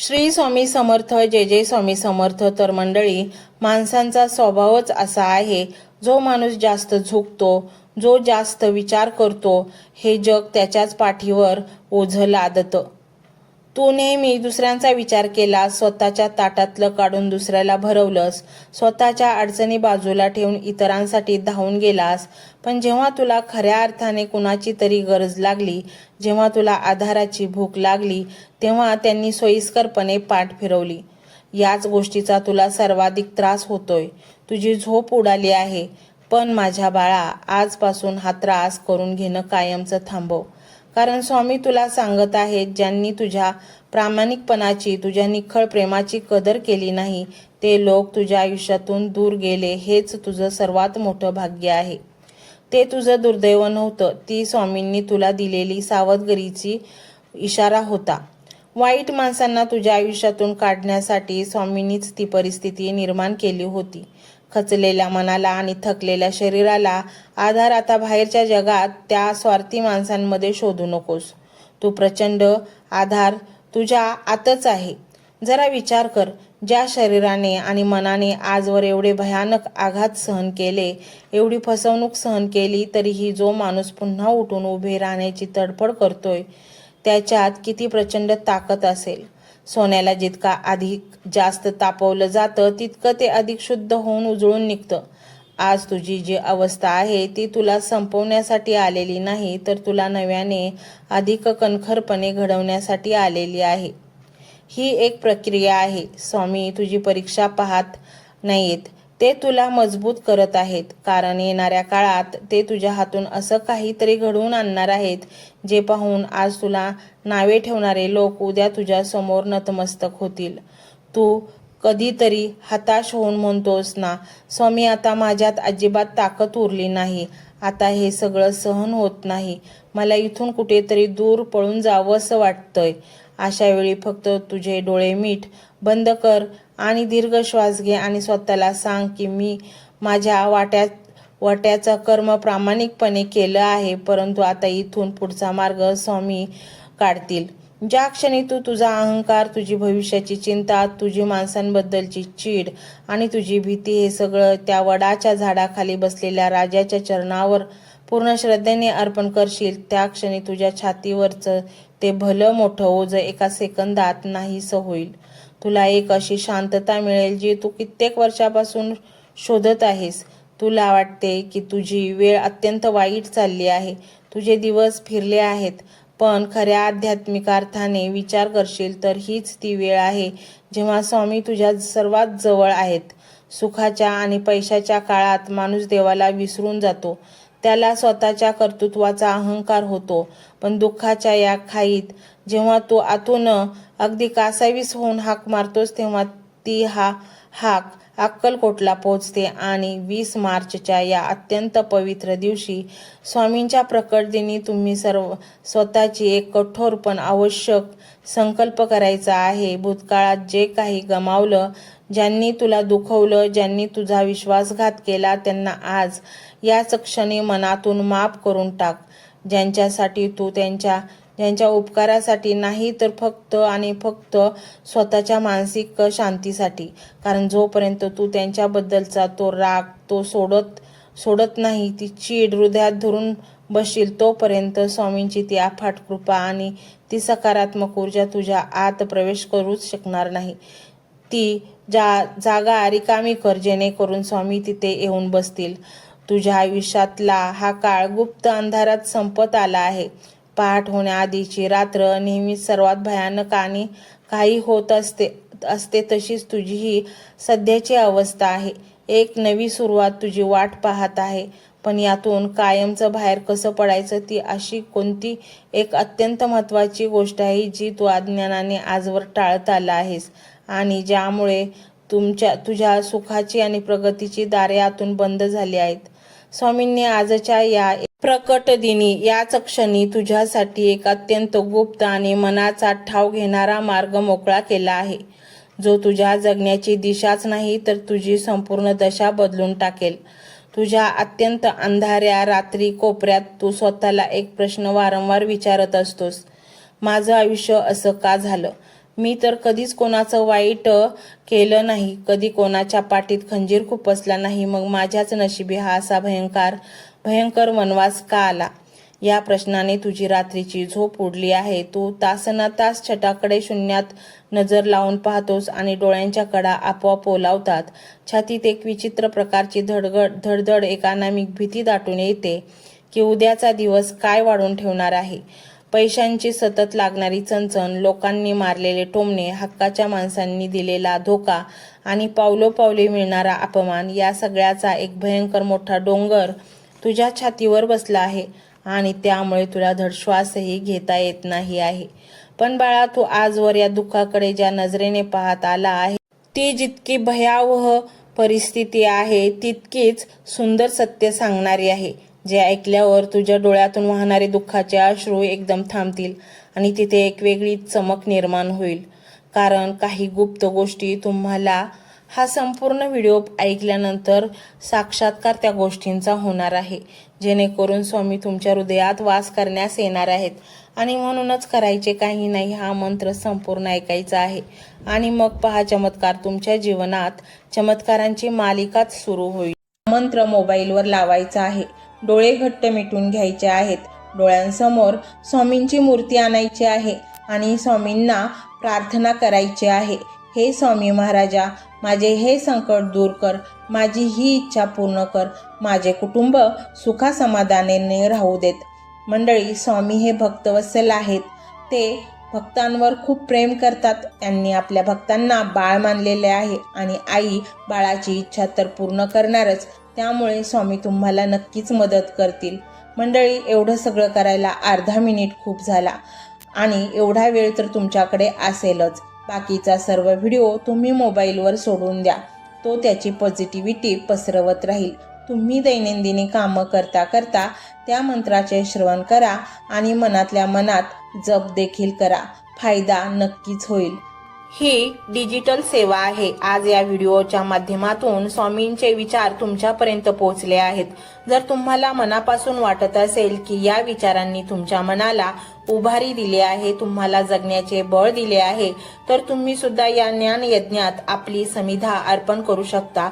श्री स्वामी समर्थ. जय जय स्वामी समर्थ. तर मंडळी, माणसांचा स्वभावच असा आहे, जो माणूस जास्त झुकतो, जो जास्त विचार करतो, हे जग त्याच्याच पाठीवर ओझं लादतं. तू नेहमी दुसऱ्यांचा विचार केला, स्वतःच्या ताटातलं काढून दुसऱ्याला भरवलंस, स्वतःच्या अडचणी बाजूला ठेवून इतरांसाठी धावून गेलास. पण जेव्हा तुला खऱ्या अर्थाने कुणाची तरी गरज लागली, जेव्हा तुला आधाराची भूक लागली, तेव्हा त्यांनी सोयीस्करपणे पाठ फिरवली. याच गोष्टीचा तुला सर्वाधिक त्रास होतोय. तुझी झोप उडाली आहे. पण माझ्या बाळा, आजपासून हा त्रास करून घेणं कायमचं थांबव. कारण स्वामी तुला सांगत आहेत, ज्यांनी तुझ्या प्रामाणिकपणाची, तुझ्या निखळ प्रेमाची कदर केली नाही, ते लोक तुझ्या आयुष्यातून दूर गेले, हेच तुझं सर्वात मोठं भाग्य आहे. ते तुझं दुर्दैव नव्हतं, ती स्वामींनी तुला दिलेली सावधगिरीची इशारा होता. वाईट माणसांना तुझ्या आयुष्यातून काढण्यासाठी स्वामींनीच ती परिस्थिती निर्माण केली होती. खचलेल्या मनाला आणि थकलेल्या शरीराला आधार आता बाहेरच्या जगात त्या स्वार्थी माणसांमध्ये शोधू नकोस. तू प्रचंड आधार तुझ्या आतच आहे. जरा विचार कर, ज्या शरीराने आणि मनाने आजवर एवढे भयानक आघात सहन केले, एवढी फसवणूक सहन केली, तरीही जो माणूस पुन्हा उठून उभे राहण्याची तडफड करतोय, त्याच्यात किती प्रचंड ताकद असेल. सोन्याला जितका अधिक जास्त तापवलं जातं, तितकं ते अधिक शुद्ध होऊन उजळून निघतं. आज तुझी जी अवस्था आहे, ती तुला संपवण्यासाठी आलेली नाही, तर तुला नव्याने अधिक कणखरपणे घडवण्यासाठी आलेली आहे. ही एक प्रक्रिया आहे. स्वामी तुझी परीक्षा पाहत नाहीत, ते तुला मजबूत करत आहेत. कारण येणाऱ्या काळात ते तुझ्या हातून असं काहीतरी घडवून आणणार आहेत, जे पाहून आज तुला नावे ठेवणारे लोक उद्या तुझ्या समोर नतमस्तक होतील. तू कधीतरी हताश होऊन म्हणतोस ना, स्वामी आता माझ्यात अजिबात ताकद उरली नाही, आता हे सगळं सहन होत नाही, मला इथून कुठेतरी दूर पळून जावं असं वाटतंय. अशा वेळी फक्त तुझे डोळे मीट, बंद कर आणि दीर्घ श्वास घे आणि स्वतःला सांग की मी माझ्या वाट्याचं कर्म प्रामाणिकपणे केलं आहे, परंतु आता इथून पुढचा मार्ग स्वामी काढतील. ज्या क्षणी तू तुझा अहंकार, तुझी भविष्याची चिंता, तुझी माणसांबद्दलची चीड आणि तुझी भीती हे सगळं त्या वडाच्या झाडाखाली बसलेल्या राजाच्या चरणावर पूर्ण श्रद्धेने अर्पण करशील, त्या क्षणी तुझ्या छातीवरचं ते भलं मोठं ओझं एका सेकंदात नाहीसं होईल. तुला एक अशी शांतता मिळेल, जी तू कित्येक वर्षापासून शोधत आहेस. तुला वाटते की तुझी वेळ अत्यंत वाईट चालली आहे, तुझे दिवस फिरले आहेत, पण खऱ्या आध्यात्मिक अर्थाने विचार करशील तर हीच ती वेळ आहे, जेव्हा स्वामी तुझ्या सर्वात जवळ आहेत. सुखाच्या आणि पैशाच्या काळात माणूस देवाला विसरून जातो, त्याला स्वतःच्या कर्तृत्वाचा अहंकार होतो. पण दुःखाच्या या खाईत जेव्हा तू आतून अगदी कासावीस होऊन हाक मारतोस, तेव्हा ती हाक अक्कलकोटला पोहोचते. आणि 20 मार्चच्या या अत्यंत पवित्र दिवशी, स्वामींच्या प्रकट दिनी, तुम्ही स्वतःची एक कठोर पण आवश्यक संकल्प करायचा आहे. भूतकाळात जे काही गमावलं, ज्यांनी तुला दुखवलं, ज्यांनी तुझा विश्वासघात केला, त्यांना आज याच क्षणी मनातून माफ करून टाक. ज्यांच्यासाठी तू ज्यांच्या उपकारासाठी नाही, तर फक्त आणि फक्त स्वतःच्या मानसिक शांतीसाठी. कारण जोपर्यंत तू त्यांच्याबद्दलचा तो राग तो सोडत नाही, ती चीड हृदयात धरून बसशील, तोपर्यंत स्वामींची ती अफाट कृपा आणि ती सकारात्मक ऊर्जा तुझ्या आत प्रवेश करूच शकणार नाही. ती जागा रिकामी कर, जेणेकरून स्वामी तिथे येऊन बसतील. तुझ्या आयुष्यातला हा काळ गुप्त अंधारात संपत आला आहे. पहाट होण्याआधीची रात्र नेहमीच सर्वात भयानक आणि काही होत असते तशीच तुझी ही सध्याची अवस्था आहे. एक नवी सुरुवात तुझी वाट पाहत आहे. पण यातून कायमचं बाहेर कसं पडायचं, ती अशी कोणती एक अत्यंत महत्त्वाची गोष्ट आहे, जी तू अज्ञानाने आजवर टाळत आला आहेस आणि ज्यामुळे तुझ्या सुखाची आणि प्रगतीची दारे आतून बंद झाली आहेत. स्वामींनी आजच्या या प्रकट दिनी, याच क्षणी तुझ्यासाठी एक अत्यंत गुप्त आणि मनाचा ठाव घेणारा मार्ग मोकळा केला आहे, जो तुझ्या जगण्याची दिशाच नाही, तर तुझी संपूर्ण दशा बदलून टाकेल. तुझ्या अत्यंत अंधाऱ्या रात्री कोपऱ्यात तू स्वतःला एक प्रश्न वारंवार विचारत असतोस: माझं आयुष्य असं का झालं? मी तर कधीच कोणाचं वाईट केलं नाही, कधी कोणाच्या पाठीत खंजीर खुपसला नाही, मग माझ्याच नशिबी हा असा भयंकर वनवास का आला? या प्रश्नाने तुझी रात्रीची झोप उडली आहे. तू तासनतास छटाकडे शून्यात नजर लावून पाहतोस आणि डोळ्यांच्या कडा आपोआप ओलावतात. छातीत एक विचित्र प्रकारची धडधड, एक अनामिक भीती दाटून येते की उद्याचा दिवस काय वाढून ठेवणार आहे. पैशांची सतत लागणारी चणचण, लोकांनी मारलेले टोमणे, हक्काच्या माणसांनी दिलेला धोका आणि पावलोपावली मिळणारा अपमान, या सगळ्याचा एक भयंकर मोठा डोंगर तुझ्या छातीवर बसला आहे आणि त्यामुळे तुला धडश्वासही घेता येत नाही आहे. पण बाळा, तू आजवर या दुःखाकडे ज्या नजरेने पाहत आला आहे, ती जितकी भयावह परिस्थिती आहे तितकीच सुंदर सत्य सांगणारी आहे, जे ऐकल्यावर तुझ्या डोळ्यातून वाहणारे दुःखाचे अश्रू एकदम थांबतील आणि तिथे एक वेगळी चमक निर्माण होईल. कारण काही गुप्त गोष्टी तुम्हाला हा संपूर्ण व्हिडिओ ऐकल्यानंतर साक्षात्कार त्या गोष्टींचा होणार आहे, जेणेकरून स्वामी तुमच्या हृदयात वास करण्यास येणार आहेत. आणि म्हणूनच करायचे काही नाही, हा मंत्र संपूर्ण ऐकायचा आहे आणि मग पहा, चमत्कार तुमच्या जीवनात चमत्कारांची मालिकाच सुरू होईल. मंत्र मोबाईलवर लावायचा आहे, डोळे घट्ट मिटून घ्यायचे आहेत, डोळ्यांसमोर स्वामींची मूर्ती आणायची आहे आणि स्वामींना प्रार्थना करायची आहे. हे स्वामी महाराजा, माझे हे संकट दूर कर, माझी ही इच्छा पूर्ण कर, माझे कुटुंब सुखासमाधानाने राहू देत. मंडळी, स्वामी हे भक्तवत्सल आहेत. ते भक्तांवर खूप प्रेम करतात. त्यांनी आपल्या भक्तांना बाळ मानलेले आहे आणि आई बाळाची इच्छा तर पूर्ण करणारच. त्यामुळे स्वामी तुम्हाला नक्कीच मदत करतील. मंडळी, एवढं सगळं करायला अर्धा मिनिट खूप झाला आणि एवढा वेळ तर तुमच्याकडे असेलच. बाकीचा सर्व व्हिडिओ तुम्ही मोबाईलवर सोडून द्या, तो त्याची पॉझिटिव्हिटी पसरवत राहील. तुम्ही दैनंदिनी कामं करता करता त्या मंत्राचे श्रवण करा आणि मनातल्या मनात जप देखील करा. फायदा नक्कीच होईल. ही डिजिटल सेवा आहे. आज या व्हिडिओच्या माध्यमातून स्वामींचे विचार तुमच्यापर्यंत पोहोचले आहेत. जर तुम्हाला मनापासून वाटत असेल की या विचारांनी तुमच्या मनाला उभारी दिली आहे, तुम्हाला जगण्याचे बळ दिले आहे, तर तुम्ही सुद्धा या ज्ञान यज्ञात आपली समिधा अर्पण करू शकता.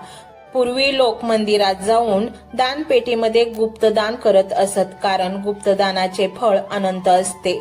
पूर्वी लोक मंदिरात जाऊन दानपेटीमध्ये गुप्तदान करत असत, कारण गुप्तदानाचे फळ अनंत असते.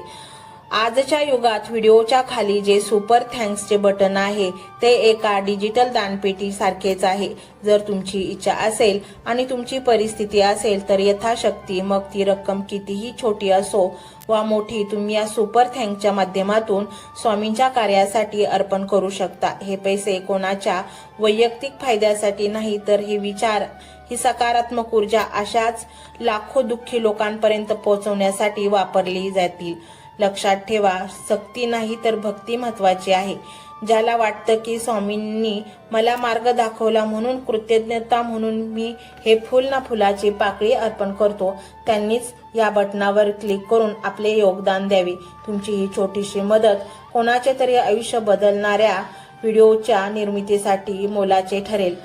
आजच्या युगात व्हिडिओच्या खाली जे सुपर थँक्सचे बटन आहे ते एका डिजिटल दानपेटी सारखेच आहे. जर तुमची इच्छा असेल आणि तुमची परिस्थिती असेल तर यथाशक्ती, मग ती रक्कम कितीही छोटी असो वा मोठी, तुम्ही या सुपर थँक्सच्या माध्यमातून स्वामींच्या कार्यासाठी अर्पण करू शकता. हे पैसे कोणाच्या वैयक्तिक फायद्यासाठी नाही, तर हे विचार, ही सकारात्मक ऊर्जा अशाच लाखो दुःखी लोकांपर्यंत पोहोचवण्यासाठी वापरली जातील. लक्षात ठेवा, सक्ती नाही तर भक्ती महत्वाची आहे. ज्याला वाटतं की स्वामींनी मला मार्ग दाखवला म्हणून कृतज्ञता म्हणून मी हे फुल ना फुलाची पाकळी अर्पण करतो, त्यांनीच या बटनावर क्लिक करून आपले योगदान द्यावे. तुमची ही छोटीशी मदत कोणाचे तरी आयुष्य बदलणाऱ्या व्हिडिओच्या निर्मितीसाठी मोलाचे ठरेल.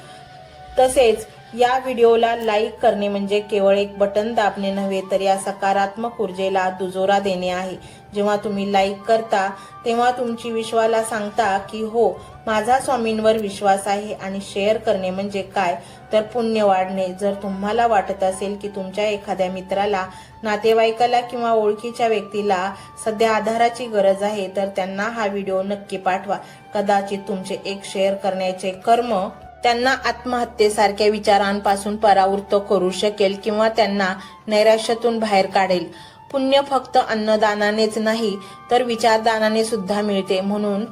तसेच या व्हिडिओला लाईक करणे म्हणजे केवळ एक बटन दाबणे नव्हे, तर या सकारात्मक ऊर्जेला दुजोरा देणे आहे. जेव्हा तुम्ही लाईक करता तेव्हा तुमची विश्वाला सांगता की हो, माझा स्वामींवर विश्वास आहे. आणि शेअर करणे म्हणजे काय, तर पुण्य वाढणे. जर तुम्हाला वाटत असेल की तुमच्या एखाद्या मित्राला, नातेवाईकाला किंवा ओळखीच्या व्यक्तीला सध्या आधाराची गरज आहे, तर त्यांना हा व्हिडिओ नक्की पाठवा. कदाचित तुमचे एक शेअर करण्याचे कर्म त्यांना आत्महत्येसारख्या विचारांपासून परावृत्त करू शकेल किंवा त्यांना नैराश्यातून बाहेर काढेल. पुण्य फक्त अन्नदानानेच नाही तर विचारदानाने सुद्धा मिळते. म्हणून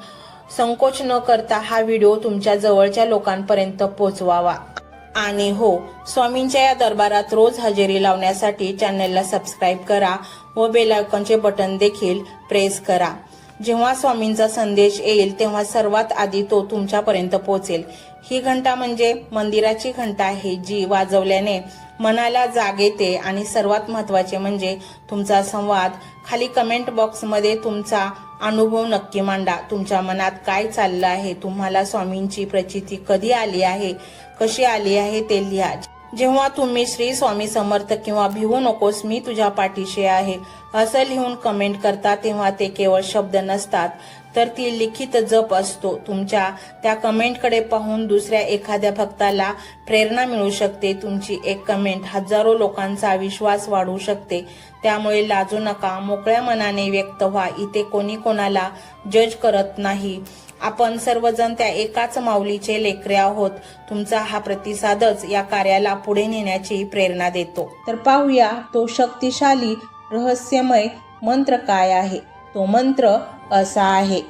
संकोच न करता हा व्हिडिओ तुमच्या जवळच्या लोकांपर्यंत पोहोचवावा. आणि हो, स्वामींच्या या दरबारात रोज हजेरी लावण्यासाठी चॅनलला सबस्क्राईब करा व बेल आयकॉनचे बटन देखील प्रेस करा. जेव्हा स्वामींचा संदेश येईल तेव्हा सर्वात आधी तो तुमच्यापर्यंत पोहोचेल. ही घंटा म्हणजे मंदिराची घंटा आहे, जी वाजवल्याने मनाला जाग येते. आणि सर्वात महत्त्वाचे म्हणजे तुमचा संवाद. खाली कमेंट बॉक्समध्ये तुमचा अनुभव नक्की मांडा. तुमच्या मनात काय चाललं आहे, तुम्हाला स्वामींची प्रचिती कधी आली आहे, कशी आली आहे ते लिहा. जेव्हा तुम्ही श्री स्वामी समर्थ किंवा भिवू नकोस, मी तुझ्या पाठीशी आहे असं लिहून कमेंट करता, तेव्हा ते केवळ शब्द नसतात, तर ती लिखित जप असतो. तुमच्या त्या कमेंटकडे पाहून दुसऱ्या एखाद्या भक्ताला प्रेरणा मिळू शकते. तुमची एक कमेंट हजारो लोकांचा विश्वास वाढवू शकते. त्यामुळे लाजू नका, मोकळ्या मनाने व्यक्त व्हा. इथे कोणी कोणाला जज करत नाही. आपण सर्वजण त्या एकाच माऊलीचे लेकरे आहोत. तुमचा हा प्रतिसादच या कार्याला पुढे नेण्याची प्रेरणा देतो. तर पाहूया तो शक्तिशाली रहस्यमय मंत्र काय आहे. तो मंत्र असा आहे.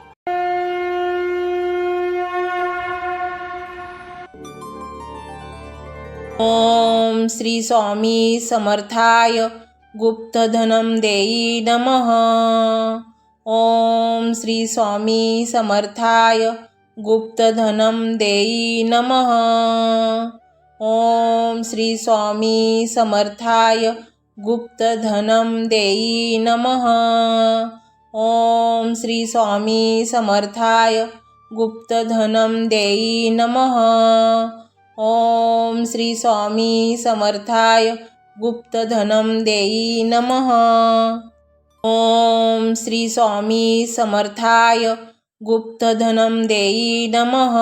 ओम श्री स्वामी समर्थाय गुप्तधनम देई नमः. ओम श्री स्वामी समर्थाय गुप्तधनम देई नमः. ओम श्री स्वामी समर्थाय गुप्तधनम देई नमः. ओम श्री स्वामी समर्थाय गुप्तधनम देई नमः. ओम श्री स्वामी समर्थाय गुप्तधनम देई नमः. ओम श्री स्वामी समर्थाय गुप्तधनम देई नमः.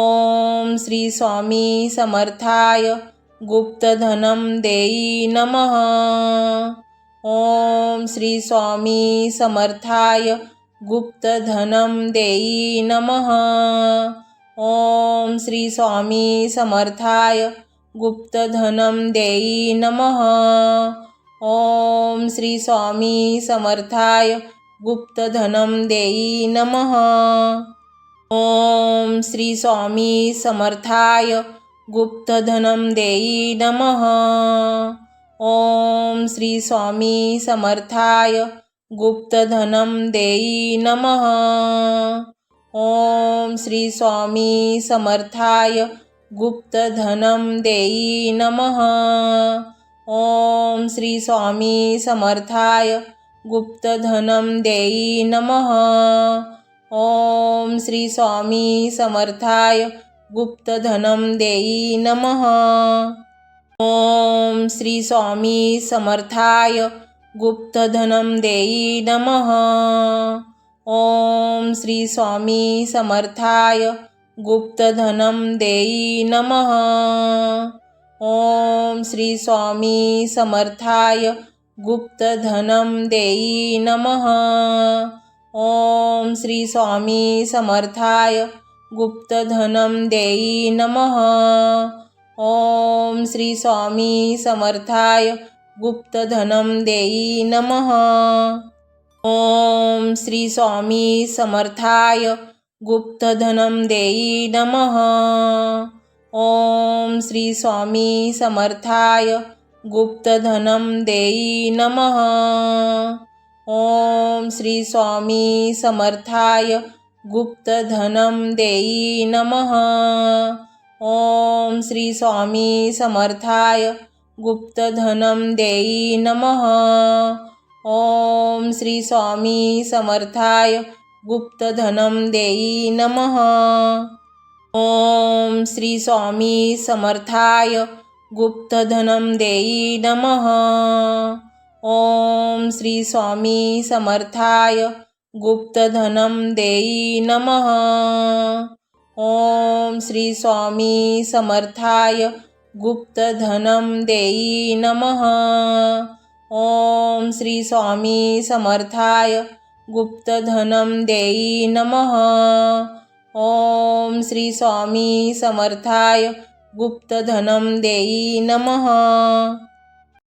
ओम श्री स्वामी समर्थाय गुप्तधनम देई नमः. ओम श्री स्वामी समर्थाय गुप्तधनम देई नमः. ओम श्री स्वामी समर्थाय गुप्तधनम देई नमः. ओम श्री स्वामी समर्थाय गुप्तधनम देई नमः. ओम श्री स्वामी समर्थाय गुप्तधनम देई नमः. ओम श्री स्वामी समर्थाय गुप्तधनम देई नमः. ओम श्री स्वामी समर्थाय गुप्तधनम देई नमः. ओम श्री स्वामी समर्थाय गुप्तधनम देई नमः. ओम श्री स्वामी समर्थाय गुप्तधनम देई नमः. ओम श्री स्वामी समर्थाय गुप्तधनम देई नमः. ओम श्री स्वामी समर्थाय गुप्तधनम देई नमः. ओम श्री स्वामी समर्थाय गुप्तधनम देई नमः. ओम श्री स्वामी समर्थाय गुप्तधनम देई नमः. ओम श्री स्वामी समर्थाय गुप्तधनम देई नमः. ओम श्री स्वामी समर्थाय गुप्तधनम देई नमः. ओम श्री स्वामी समर्थाय गुप्तधनम देई नमः. ओम श्री स्वामी समर्थाय गुप्तधनम देई नमः. ओम श्री स्वामी समर्थाय गुप्तधनम देई नमः. ओम श्री स्वामी समर्थाय गुप्तधनम देई नमः. ओम श्री स्वामी समर्थाय गुप्तधनम देई नमः. ओम श्री स्वामी समर्थाय गुप्तधनम देई नमः. ओम श्री स्वामी समर्थाय गुप्तधनम देई नमः. ओम श्री स्वामी समर्थाय गुप्तधनम देई नमः. ओम श्री स्वामी समर्थाय गुप्तधनम देई नमः.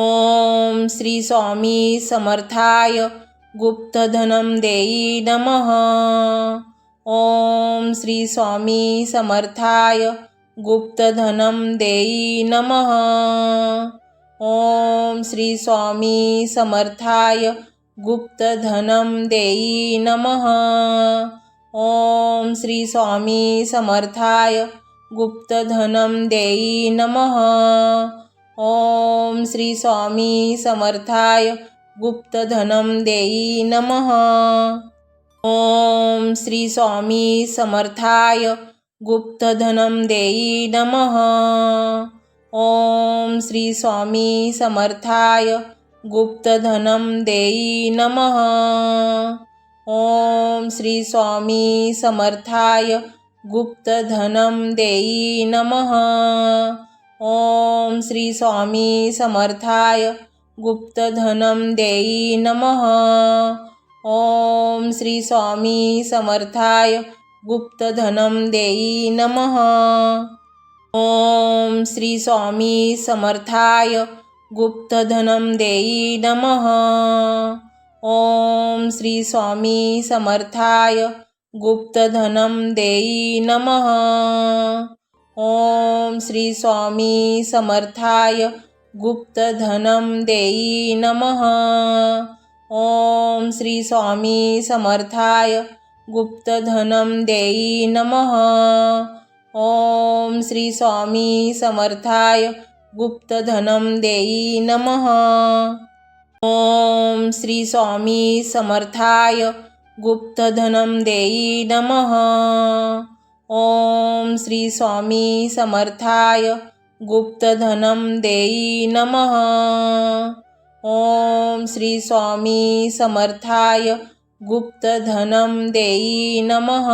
ओम श्री स्वामी समर्थाय गुप्तधनम देई नमः. ओम श्री स्वामी समर्थाय गुप्तधनम देई नमः. ओम श्री स्वामी समर्थाय गुप्तधनम देई नमः. ओम श्री स्वामी समर्थाय गुप्तधनम देई नमः. ओम श्री स्वामी समर्थाय गुप्तधनम देई नमः. ओम श्री स्वामी समर्थाय गुप्तधनम देई नमः. ओम श्री स्वामी समर्थाय गुप्तधनम देई नमः. ओम श्री स्वामी समर्थाय गुप्तधनं देई नमः। ओम श्री स्वामी समर्थाय गुप्तधनं देई नमः। ओम श्री स्वामी समर्थाय गुप्तधनं देई नमः। ओम श्री स्वामी समर्थाय गुप्तधनं देई नमः। ओम श्री स्वामी समर्थाय गुप्तधनं देई नमः। ओम श्री स्वामी समर्थाय गुप्तधनं देई नमः। ओम श्री स्वामी समर्थाय गुप्तधनं देई नमः। ओम श्री स्वामी समर्थाय गुप्तधनं देई नमः। ओम श्री स्वामी समर्थाय गुप्तधनं देई नमः। ओम श्री स्वामी समर्थाय गुप्तधनं देई नमः। ओम श्री स्वामी समर्थाय गुप्तधनं देई नमः।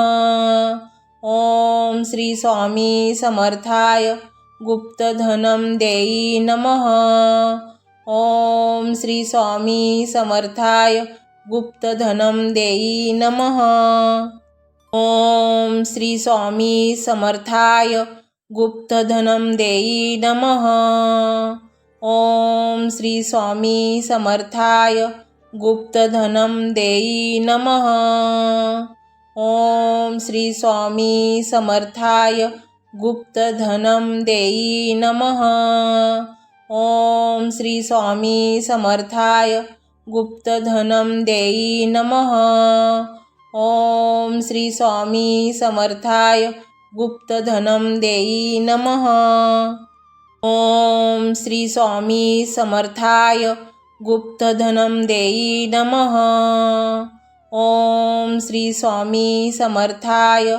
ओम श्री स्वामी समर्थाय गुप्तधनं देई नमः। ओम श्री स्वामी समर्थाय गुप्तधनं देई नमः। ओम श्री स्वामी समर्थाय गुप्तधनं देई नमः। ओम श्री स्वामी समर्थाय गुप्तधनं देई नमः। ओम श्री स्वामी समर्थाय गुप्तधनं देई नमः। ओम श्री स्वामी समर्थाय गुप्तधनं देई नमः। ओम श्री स्वामी समर्थाय गुप्तधनं देई नमः। ओम श्री स्वामी समर्थाय गुप्तधनं देई नमः। ओम श्री स्वामी समर्थाय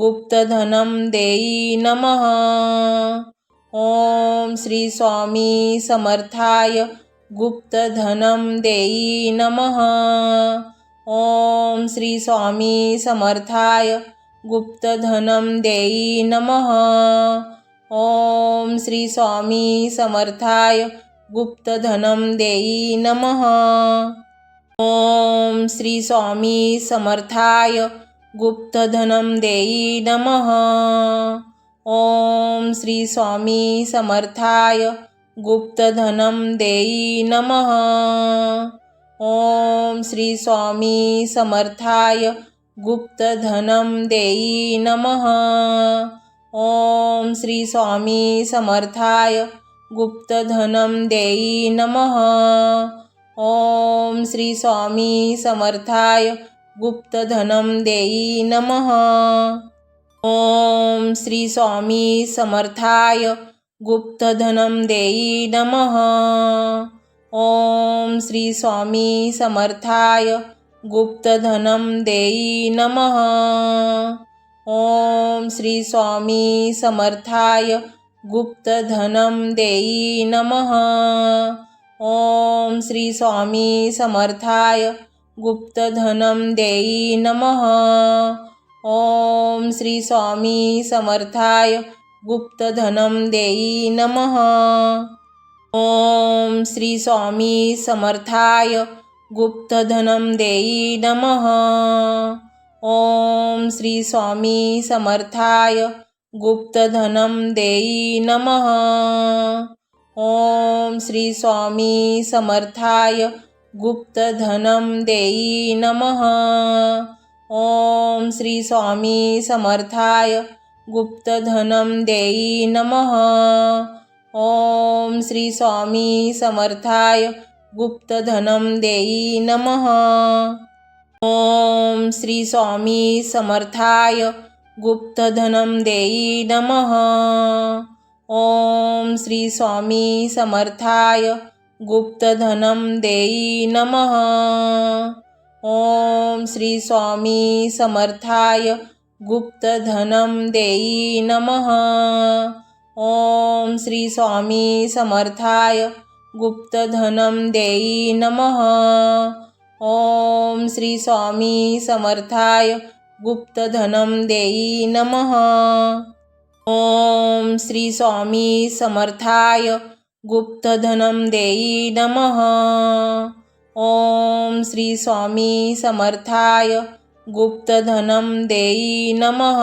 गुप्तधनं देई नमः। ओम श्री स्वामी समर्थाय गुप्तधनं देई नमः। ओम श्री स्वामी समर्थाय गुप्तधनं देई नमः। ओम श्री स्वामी समर्थाय गुप्तधनं देई नमः। ओम श्री स्वामी समर्थाय गुप्तधनं देई नमः। ओम श्री स्वामी समर्थाय गुप्तधनं देई नमः। ओम श्री स्वामी समर्थाय गुप्तधनं देई नमः। ओम श्री स्वामी समर्थाय गुप्तधनं देई नमः। ओम श्री स्वामी समर्थाय गुप्तधनं देई नमः। ओम श्री स्वामी समर्थाय गुप्तधनं देई नमः। ओम श्री स्वामी समर्थाय गुप्तधनं देई नमः। ओम श्री स्वामी समर्थाय गुप्तधनं देई नमः। ओम श्री स्वामी समर्थाय गुप्तधनं देई नमः। ओम श्री स्वामी समर्थाय गुप्तधनं देई नमः। ओम श्री स्वामी समर्थाय गुप्तधनं देई नमः। ओम श्री स्वामी समर्थाय गुप्तधनं देई नमः। ओम श्री स्वामी समर्थाय गुप्तधनं देई नमः। ओम श्री स्वामी समर्थाय गुप्तधनं देई नमः। ओम श्री स्वामी समर्थाय गुप्तधनं देई नमः। ओम श्री स्वामी समर्थाय गुप्तधनं देई नमः। ओम श्री स्वामी समर्थाय गुप्तधनं देई नमः। ओम श्री स्वामी समर्थाय गुप्तधनं देई नमः। ओम श्री स्वामी समर्थाय गुप्तधनं देई नमः। ओम श्री स्वामी समर्थाय गुप्तधनम देई नमः। ओम श्री स्वामी समर्थाय गुप्तधनम देई नमः। ओम श्री स्वामी समर्थाय गुप्तधनम देई नमः।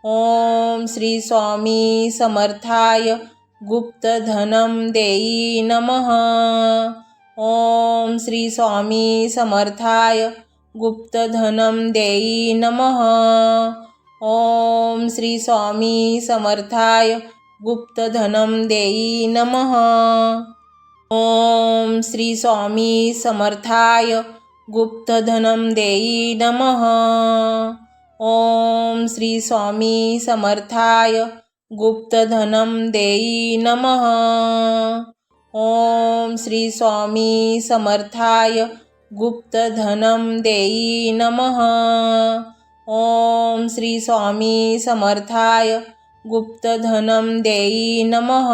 ओम श्री स्वामी समर्थाय गुप्तधनम देई नमः। ओम श्री स्वामी समर्थाय गुप्तधनम देई नमः। ओम श्री स्वामी समर्थाय गुप्तधनम देई नमः। ओम श्री स्वामी समर्थाय गुप्तधनम देई नमः। ओम श्री स्वामी समर्थाय गुप्तधनम देई नमः। ओम श्री स्वामी समर्थाय गुप्तधनम देई नमः। ओम श्री स्वामी समर्थाय गुप्तधनम देई नमः।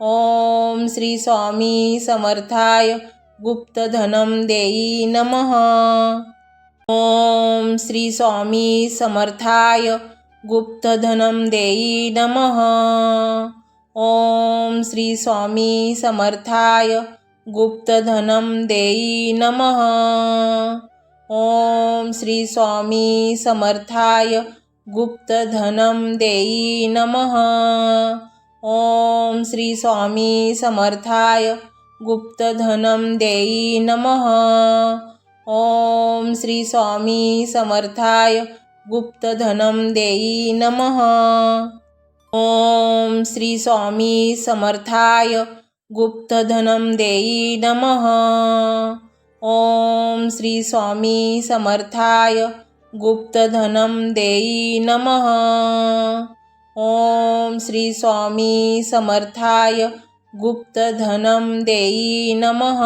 ओम श्री स्वामी समर्थाय गुप्तधनम देई नमः। ओम श्री स्वामी समर्थाय गुप्तधनम देई नमः। ओम श्री स्वामी समर्थाय गुप्तधनम देई नमः। ओम श्री स्वामी समर्थाय गुप्तधनम देई नमः। ओम श्री स्वामी समर्थाय गुप्तधनम देई नमः। ओम श्री स्वामी समर्थाय गुप्तधनम देई नमः। ओम श्री स्वामी समर्थाय गुप्तधनम देई नमः। ओम श्री स्वामी समर्थाय गुप्तधनम देई नमः। ओम श्री स्वामी समर्थाय गुप्तधनम देई नमः।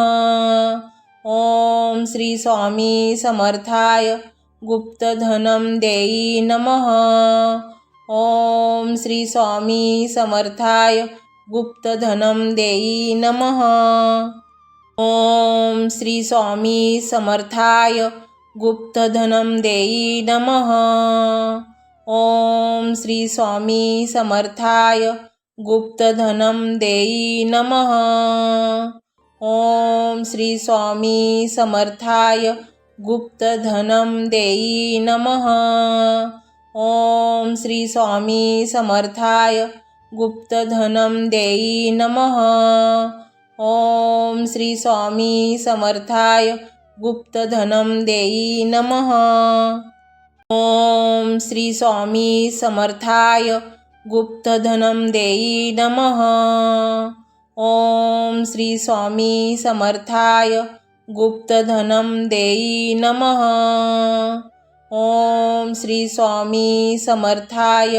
ओम श्री स्वामी समर्थाय गुप्तधनम देई नमः। ओम श्री स्वामी समर्थाय गुप्तधनम देई नमः। ओम श्री स्वामी समर्थाय गुप्तधनम देई नमः। ओम श्री स्वामी समर्थाय गुप्तधनम देई नमः। ओम श्री स्वामी समर्थाय गुप्तधनम देई नमः। ओम श्री स्वामी समर्थाय गुप्तधनम देई नमः। ओम श्री स्वामी समर्थाय गुप्तधनम देई नमः। ओम श्री स्वामी समर्थाय गुप्तधनम देई नमः। ओम श्री स्वामी समर्थाय गुप्तधनम देई नमः। ओम श्री स्वामी समर्थाय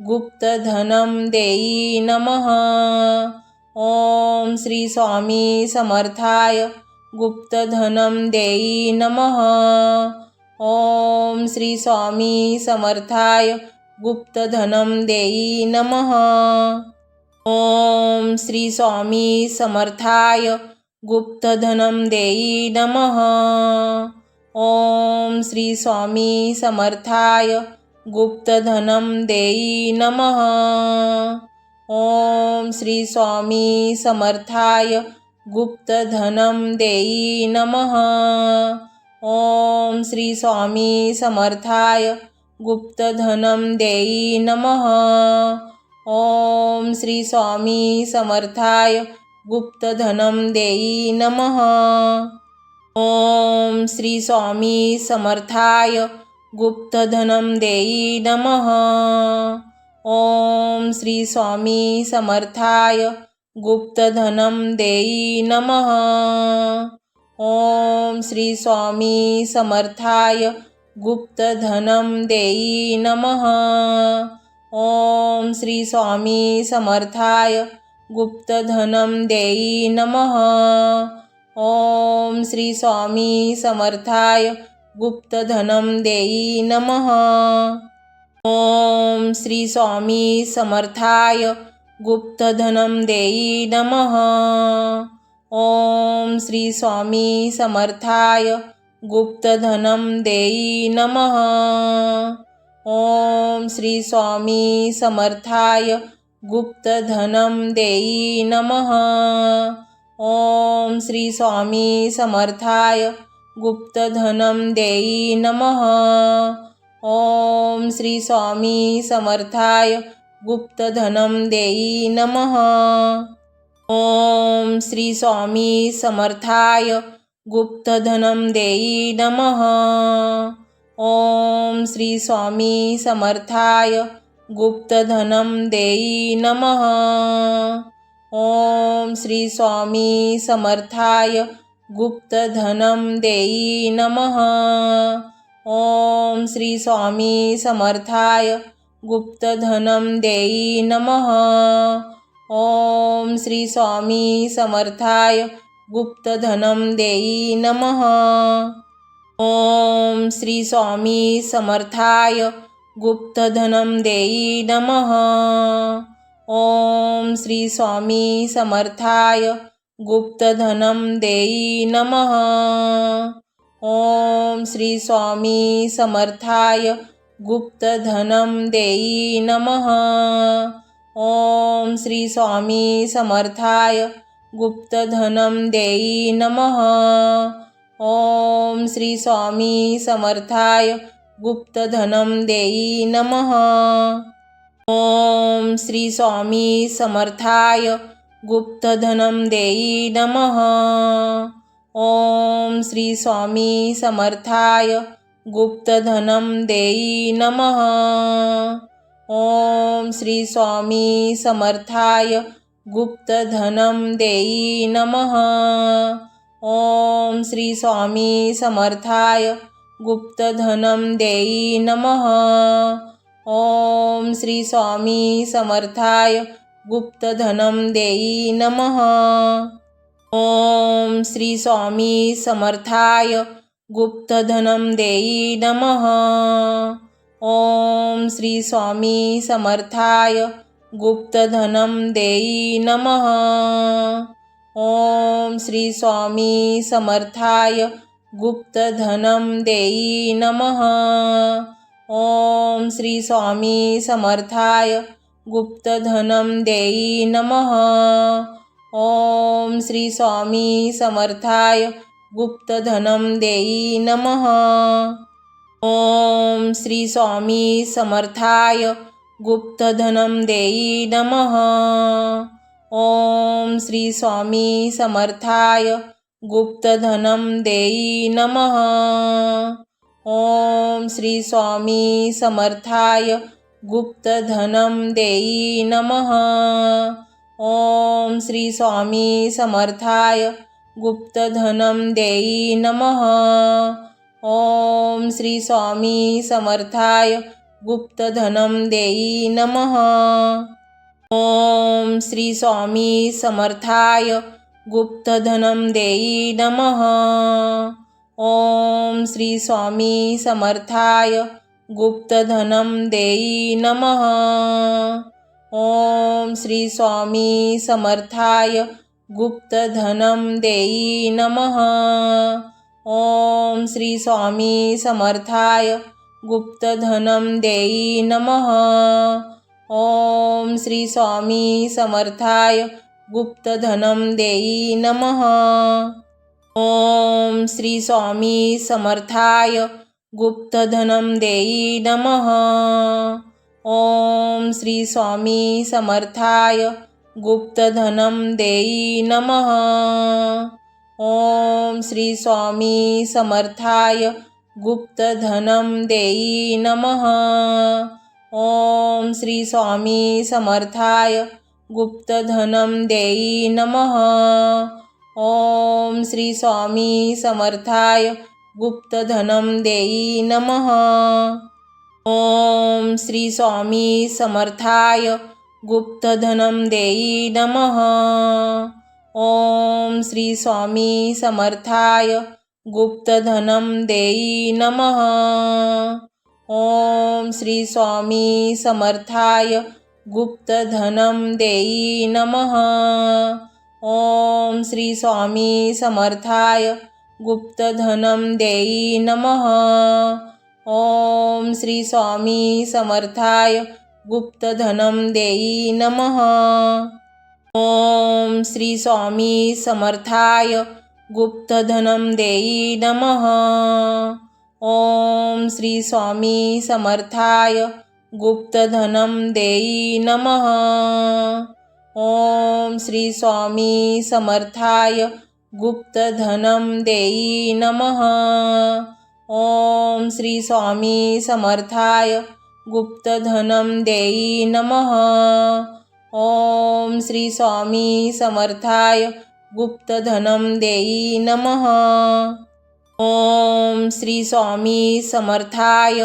गुप्तधनम देई नमः। ओम श्री स्वामी समर्थाय गुप्तधनम देई नमः। ओम श्री स्वामी समर्थाय गुप्तधनम देई नमः। ओम श्री स्वामी समर्थाय गुप्तधनम देई नमः। ओम श्री स्वामी समर्थाय गुप्तधनम देई नमः। ओम श्री स्वामी समर्थाय गुप्तधनम देई नमः। ओम श्री स्वामी समर्थाय गुप्तधनम देई नमः। ओम श्री स्वामी समर्थाय गुप्तधनम देई नमः। ओम श्री स्वामी समर्थाय गुप्तधनम देई नमः। ओम श्री स्वामी समर्थाय गुप्तधनम देई नमः। ओम श्री स्वामी समर्थाय गुप्तधनम देई नमः। ओम श्री स्वामी समर्थाय गुप्तधनम देई नमः। ओम श्री स्वामी समर्थाय गुप्तधनम देई नमः। ओम श्री स्वामी समर्थाय गुप्तधनम देई नमः। ओम श्री स्वामी समर्थाय गुप्तधनं देई नमः। ओम श्री स्वामी समर्थाय गुप्तधनं देई नमः। ओम श्री स्वामी समर्थाय गुप्तधनं देई नमः। ओम श्री स्वामी समर्थाय गुप्तधनं देई नमः। ओम श्री स्वामी समर्थाय गुप्तधनं देई नमः। ओम श्री स्वामी समर्थाय गुप्तधनं देई नमः। ओम श्री स्वामी समर्थाय गुप्तधनं देई नमः। ओम श्री स्वामी समर्थाय गुप्तधनं देई नमः। ओम श्री स्वामी समर्थाय गुप्तधनं देई नमः। ओम श्री स्वामी समर्थाय गुप्तधनं देई नमः। ओम श्री स्वामी समर्थाय गुप्तधनं देई नमः। ओम श्री स्वामी समर्थाय गुप्तधनं देई नमः। ओम श्री स्वामी समर्थाय गुप्तधनं देई नमः। ओम श्री स्वामी समर्थाय गुप्तधनं देई नमः। ओम श्री स्वामी समर्थाय गुप्तधनं देई नमः। ओम श्री स्वामी समर्थाय गुप्तधनं देई नमः। ओम श्री स्वामी समर्थाय गुप्तधनं देई नमः। ओम श्री स्वामी समर्थाय गुप्तधनं देई नमः। ओम श्री स्वामी समर्थाय गुप्तधनं देई नमः। ओम श्री स्वामी समर्थाय गुप्तधनं देई नमः। ओम श्री स्वामी समर्थाय गुप्तधनं देई नमः। ओम श्री स्वामी समर्थाय गुप्तधनं देई नमः। ओम श्री स्वामी समर्थाय गुप्तधनं देई नमः। ओम श्री स्वामी समर्थाय गुप्तधनं देई नमः। ओम श्री स्वामी समर्थाय गुप्तधनं देई नमः। ओम श्री स्वामी समर्थाय गुप्तधनं देई नमः। ओम श्री स्वामी समर्थाय गुप्तधनं देई नमः। ओम श्री स्वामी समर्थाय गुप्तधनं देई नमः। ओम श्री स्वामी समर्थाय गुप्तधनं देई नमः। ओम श्री स्वामी समर्थाय गुप्तधनं देई नमः। ओम श्री स्वामी समर्थाय गुप्तधनं देई नमः। ओम श्री स्वामी समर्थाय गुप्तधनं देई नमः। ओम श्री स्वामी समर्थाय गुप्तधनं देई नमः। ओम श्री स्वामी समर्थाय गुप्तधनं देई नमः। ओम श्री स्वामी समर्थाय गुप्तधनं देई नमः। ओम श्री स्वामी समर्थाय गुप्तधनं देई नमः। ओम श्री स्वामी समर्थाय गुप्तधनं देई नमः। ओम श्री स्वामी समर्थाय गुप्तधनं देई नमः। ओम श्री स्वामी समर्थाय गुप्तधनं देई नमः। ओम श्री स्वामी समर्थाय गुप्तधनं देई नमः। ओम श्री स्वामी समर्थाय गुप्तधनं देई नमः। ओम श्री स्वामी समर्थाय गुप्तधनं देई नमः। ओम श्री स्वामी समर्थाय गुप्तधनम देई नमः। ओम श्री स्वामी समर्थाय गुप्तधनम देई नमः। ओम श्री स्वामी समर्थाय गुप्तधनम देई नमः। ओम श्री स्वामी समर्थाय गुप्तधनम देई नमः। ओम श्री स्वामी समर्थाय गुप्तधनम देई नमः। ओम श्री स्वामी समर्थाय गुप्तधनम देई नमः। ओम श्री स्वामी समर्थाय गुप्तधनम देई नमः। ओम श्री स्वामी समर्थाय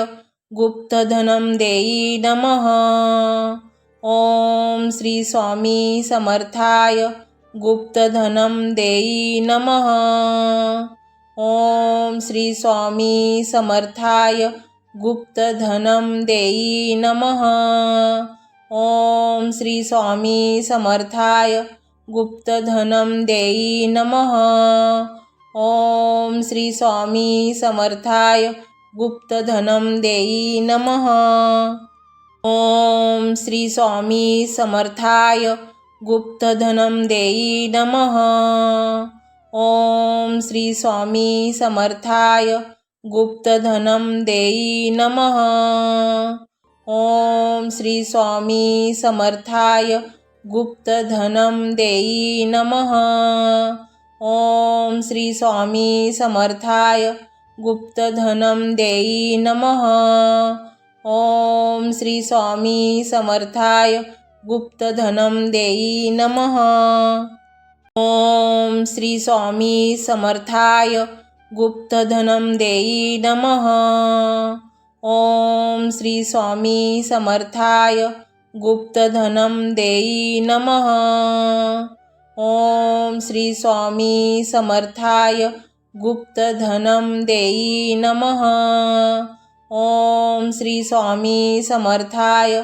गुप्तधनम देई नमः। ओम श्री स्वामी समर्थाय गुप्तधनम देई नमः। ओम श्री स्वामी समर्थाय गुप्तधनम देई नमः। ओम श्री स्वामी समर्थाय गुप्तधनम देई नमः। ओम श्री स्वामी समर्थाय गुप्तधनम देई नमः। ओम श्री स्वामी समर्थाय गुप्तधनम देई नमः। ओम श्री स्वामी समर्थाय गुप्तधनम देई नमः। ओम श्री स्वामी समर्थाय गुप्तधनम देई नमः। ओम श्री स्वामी समर्थाय गुप्तधनम देई नमः। ओम श्री स्वामी समर्थाय गुप्तधनम देई नमः। ओम श्री स्वामी समर्थाय गुप्तधनम देई नमः। ओम श्री स्वामी समर्थाय गुप्तधनम देई नमः। ओम श्री स्वामी समर्थाय गुप्तधनम देई नमः। ओम श्री स्वामी समर्थाय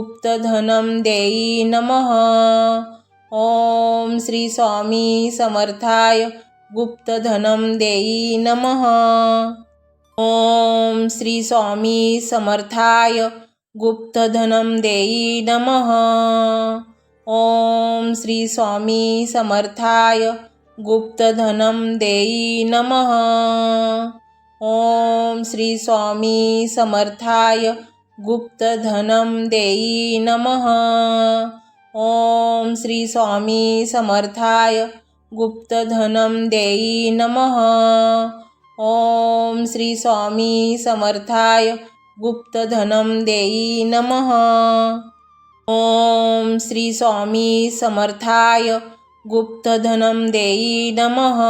गुप्तधनम देई नमः। ओम श्री स्वामी समर्थाय गुप्तधनम देई नमः। ओम श्री स्वामी समर्थाय गुप्तधनम देई नमः। ओम श्री स्वामी समर्थाय गुप्तधनम देई नमः। ओम श्री स्वामी समर्थाय गुप्तधनम देई नमः। ओम श्री स्वामी समर्थाय गुप्तधनम देई नमः। ओम श्री स्वामी समर्थाय गुप्तधनम देई नमः। ओम श्री स्वामी समर्थाय गुप्तधनम देई नमः।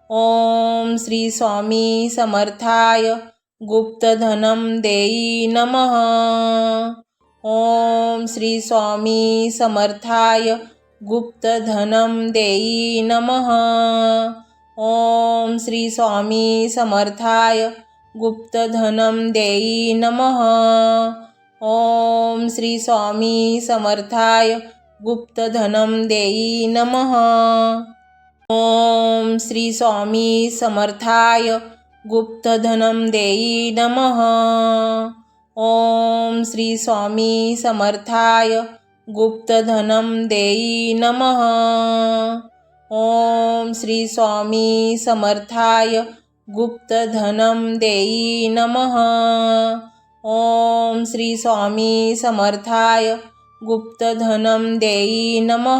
ओम श्री स्वामी समर्थाय गुप्तधनम देई नमः। ओम श्री स्वामी समर्थाय गुप्तधनम देई नमः। ओम श्री स्वामी समर्थाय गुप्तधनम देई नमः। ओम श्री स्वामी समर्थाय गुप्तधनम देई नमः। ओम श्री स्वामी समर्थाय गुप्तधनम देई नमः। ओम श्री स्वामी समर्थाय गुप्तधनम देई नमः। ओम श्री स्वामी समर्थाय गुप्तधनम देई नमः। ओम श्री स्वामी समर्थाय गुप्तधनम देई नमः।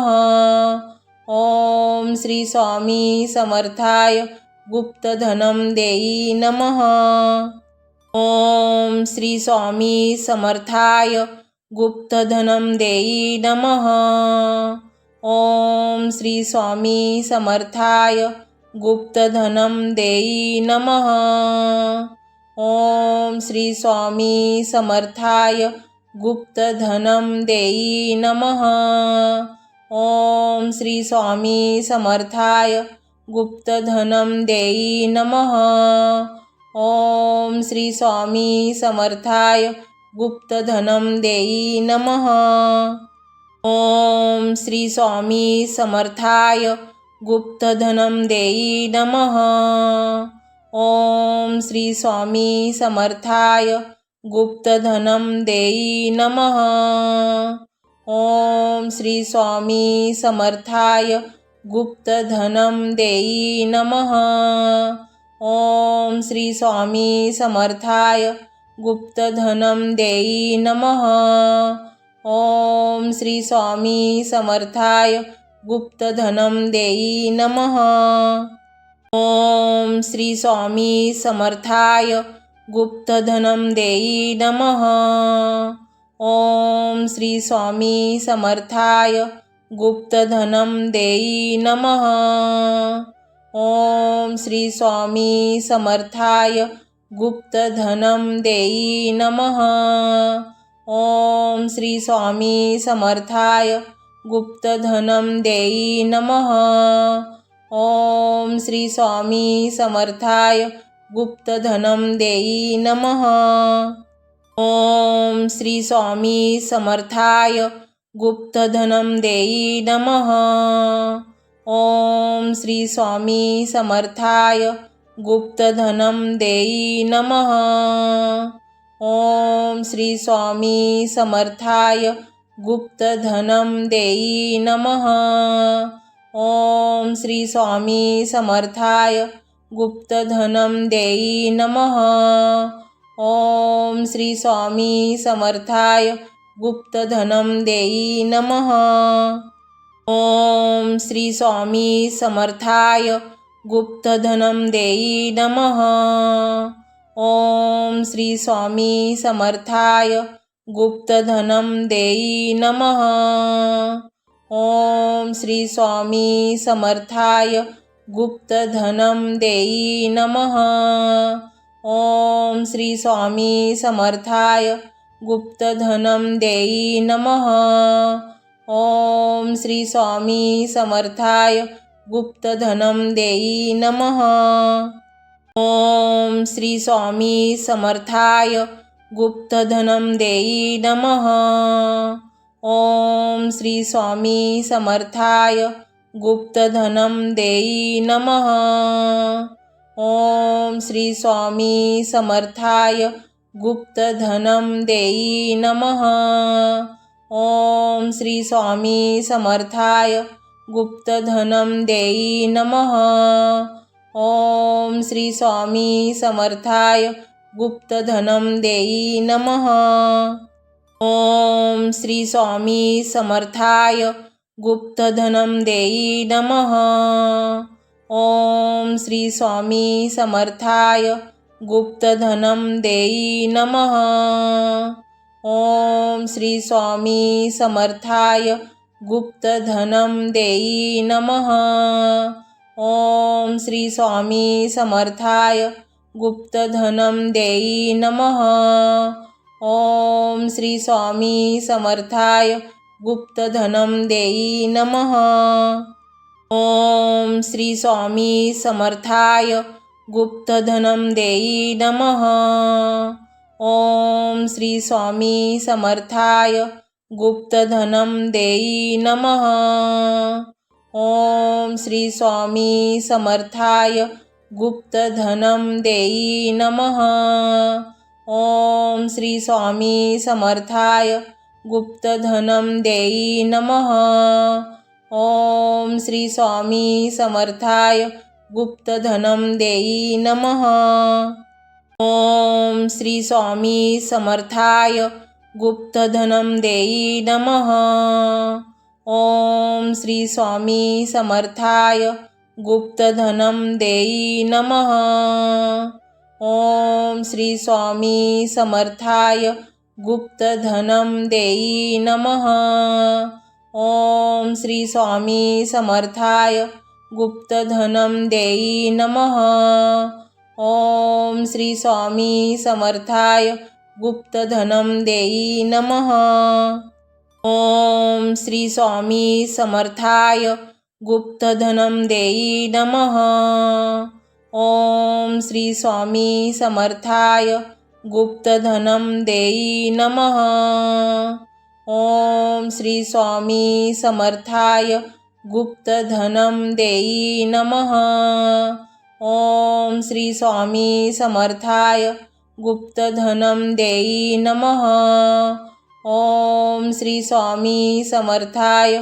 ओम श्री स्वामी समर्थाय गुप्तधनम देई नमः। ओम श्री स्वामी समर्थाय गुप्तधनम देई नमः। ओम श्री स्वामी समर्थाय गुप्तधनम देई नमः। ओम श्री स्वामी समर्थाय गुप्तधनम देई नमः। ओम श्री स्वामी समर्थाय गुप्तधनम देई नमः। ओम श्री स्वामी समर्थाय गुप्तधनम देई नमः। ओम श्री स्वामी समर्थाय गुप्तधनम देई नमः. ओम श्री स्वामी समर्थाय गुप्तधनम देई नमः. ओम श्री स्वामी समर्थाय गुप्तधनम देई नमः. ओम श्री स्वामी समर्थाय गुप्तधनम देई नमः. ओम श्री स्वामी समर्थाय गुप्तधनम देई नमः. ओम श्री स्वामी समर्थाय गुप्तधनम देई नमः. ओम श्री स्वामी समर्थाय गुप्तधनम देई नमः. ओम श्री स्वामी समर्थाय गुप्तधनम देई नमः. ओम श्री स्वामी समर्थाय गुप्तधनम देई नमः. ओम श्री स्वामी समर्थाय गुप्तधनम देई नमः. ओम श्री स्वामी समर्थाय गुप्तधनम देई नमः. ओम श्री स्वामी समर्थाय गुप्तधनम देई नमः. ओम श्री स्वामी समर्थाय गुप्तधनम देई नमः. ओम श्री स्वामी समर्थाय गुप्तधनम देई नमः. ओम श्री स्वामी समर्थाय गुप्तधनम देई नमः. ओम श्री स्वामी समर्थाय गुप्तधनम देई नमः. ओम श्री स्वामी समर्थाय गुप्तधनम देई नमः. ओम श्री स्वामी समर्थाय गुप्तधनम देई नमः. ओम श्री स्वामी समर्थाय गुप्तधनम देई नमः. ओम श्री स्वामी समर्थाय गुप्तधनम देई नमः. ओम श्री स्वामी समर्थाय गुप्तधनम देई नमः. ओम श्री स्वामी समर्थाय गुप्तधनम देई नमः. ओम श्री स्वामी समर्थाय गुप्तधनम देई नमः. ओम श्री स्वामी समर्थाय गुप्तधनम देई नमः. ओम श्री स्वामी समर्थाय गुप्तधनम देई नमः. ओम श्री स्वामी समर्थाय गुप्तधनम देई नमः. ओम श्री स्वामी समर्थाय गुप्तधनम देई नमः. ओम श्री स्वामी समर्थाय गुप्तधनम देई नमः. ओम श्री स्वामी समर्थाय गुप्तधनम देई नमः. ओम श्री स्वामी समर्थाय गुप्तधनम देई नमः. ओम श्री स्वामी समर्थाय गुप्तधनम देई नमः. ओम श्री स्वामी समर्थाय गुप्तधनम देई नमः. ओम श्री स्वामी समर्थाय गुप्तधनम देई नमः. ओम श्री स्वामी समर्थाय गुप्तधनम देई नमः. ओम श्री स्वामी समर्थाय गुप्तधनम देई नमः. ओम श्री स्वामी समर्थाय गुप्तधनम देई नमः. ओम श्री स्वामी समर्थाय गुप्तधनम देई नमः. ओम श्री स्वामी समर्थाय गुप्तधनम देई नमः. ओम श्री स्वामी समर्थाय गुप्तधनम देई नमः. ओम श्री स्वामी समर्थाय गुप्तधनम देई नमः. ओम श्री स्वामी समर्थाय गुप्तधनम देई नमः. ओम श्री स्वामी समर्थाय गुप्तधनम देई नमः. ओम श्री स्वामी समर्थाय गुप्तधनं देई नमः। ओम श्री स्वामी समर्थाय गुप्तधनं देई नमः। ओम श्री स्वामी समर्थाय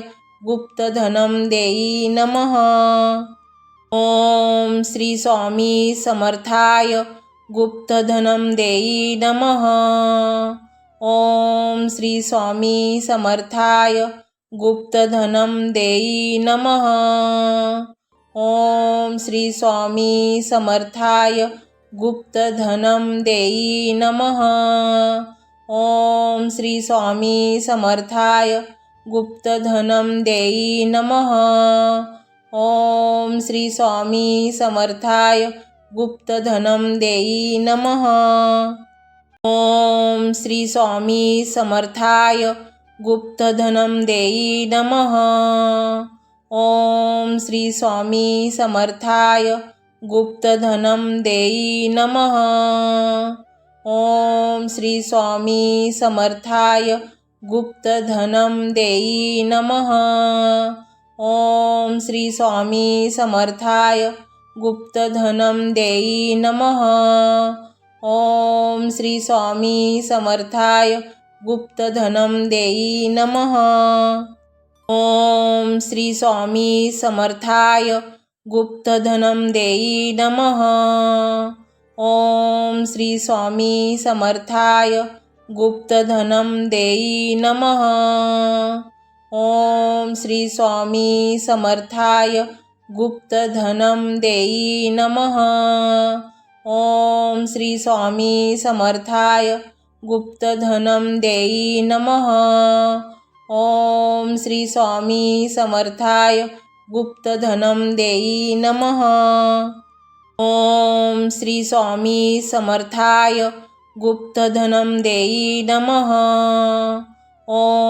गुप्तधनं देई नमः। ओम श्री स्वामी समर्थाय गुप्तधनं देई नमः। ओम श्री स्वामी समर्थाय गुप्तधनं देई नमः। ओम श्री स्वामी समर्थाय गुप्तधनं देई नमः। ओम श्री स्वामी समर्थाय गुप्तधनं देई नमः। ओम श्री स्वामी समर्थाय गुप्तधनं देई नमः। ओम श्री स्वामी समर्थाय गुप्तधनं देई नमः। ओम श्री स्वामी समर्थाय गुप्तधनं देई नमः। ओम श्री स्वामी समर्थाय गुप्तधनं देई नमः। ओम श्री स्वामी समर्थाय गुप्तधनं देई नमः। ओम श्री स्वामी समर्थाय गुप्तधनं देई नमः। ओम श्री स्वामी समर्थाय गुप्तधनं देई नमः। ओम श्री स्वामी समर्थाय गुप्तधनं देई नमः। ओम श्री स्वामी समर्थाय गुप्तधनं देई नमः। ओम श्री स्वामी समर्थाय गुप्तधनं देई नमः। ओम श्री स्वामी समर्थाय गुप्तधनं देई नमः। ओम श्री स्वामी समर्थाय गुप्तधनं देई नमः।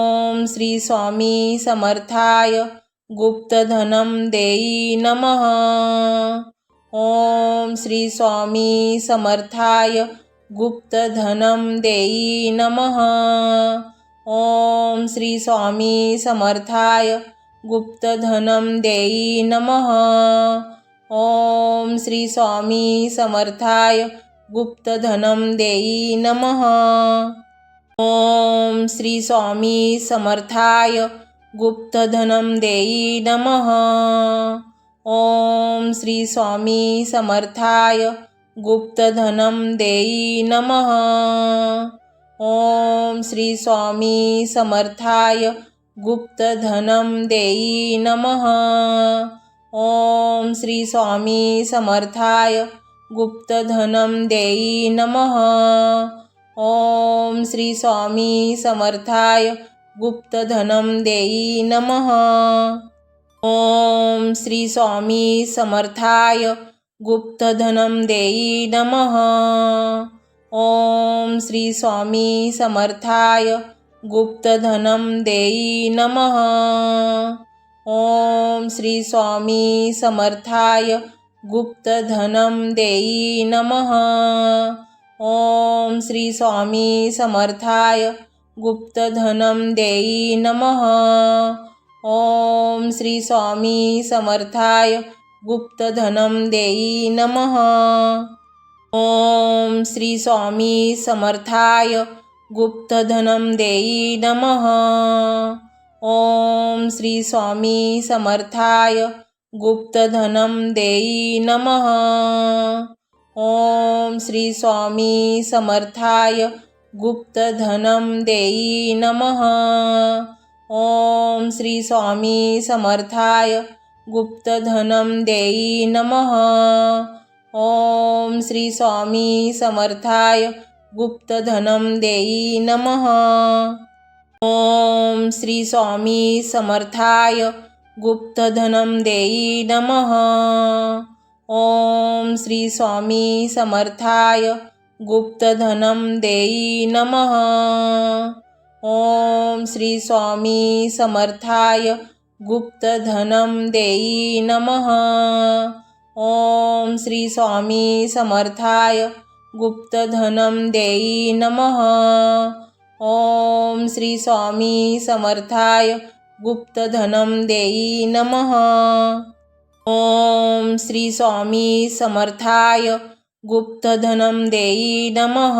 ओम श्री स्वामी समर्थाय गुप्तधनं देई नमः। ओम श्री स्वामी समर्थाय गुप्तधनं देई नमः। ओम श्री स्वामी समर्थाय गुप्तधनं देई नमः। ओम श्री स्वामी समर्थाय गुप्तधनं देई नमः। ओम श्री स्वामी समर्थाय गुप्तधनं देई नमः। ओम श्री स्वामी समर्थाय गुप्तधनं देई नमः। ओम श्री स्वामी समर्थाय गुप्तधनं देई नमः। ओम श्री स्वामी समर्थाय गुप्तधनं देई नमः। ओम श्री स्वामी समर्थाय गुप्तधनं देई नमः। ओम श्री स्वामी समर्थाय गुप्तधनं देई नमः। ओम श्री स्वामी समर्थाय गुप्तधनं देई नमः। ओम श्री स्वामी समर्थाय गुप्तधनं देई नमः। ओम श्री स्वामी समर्थाय गुप्तधनं देई नमः। ओम श्री स्वामी समर्थाय गुप्तधनं देई नमः। ओम श्री स्वामी समर्थाय गुप्तधनं देई नमः। ओम श्री स्वामी समर्थाय गुप्तधनं देई नमः। ओम श्री स्वामी समर्थाय गुप्तधनं देई नमः। ओम श्री स्वामी समर्थाय गुप्तधनं देई नमः। ओम श्री स्वामी समर्थाय गुप्तधनं देई नमः। ओम श्री स्वामी समर्थाय गुप्तधनं देई नमः। ओम श्री स्वामी समर्थाय गुप्तधनं देई नमः। ओम श्री स्वामी समर्थाय गुप्तधनं देई नमः। ओम श्री स्वामी समर्थाय गुप्तधनं देई नमः। ओम श्री स्वामी समर्थाय गुप्तधनम देई नमः। ओम श्री स्वामी समर्थाय गुप्तधनम देई नमः।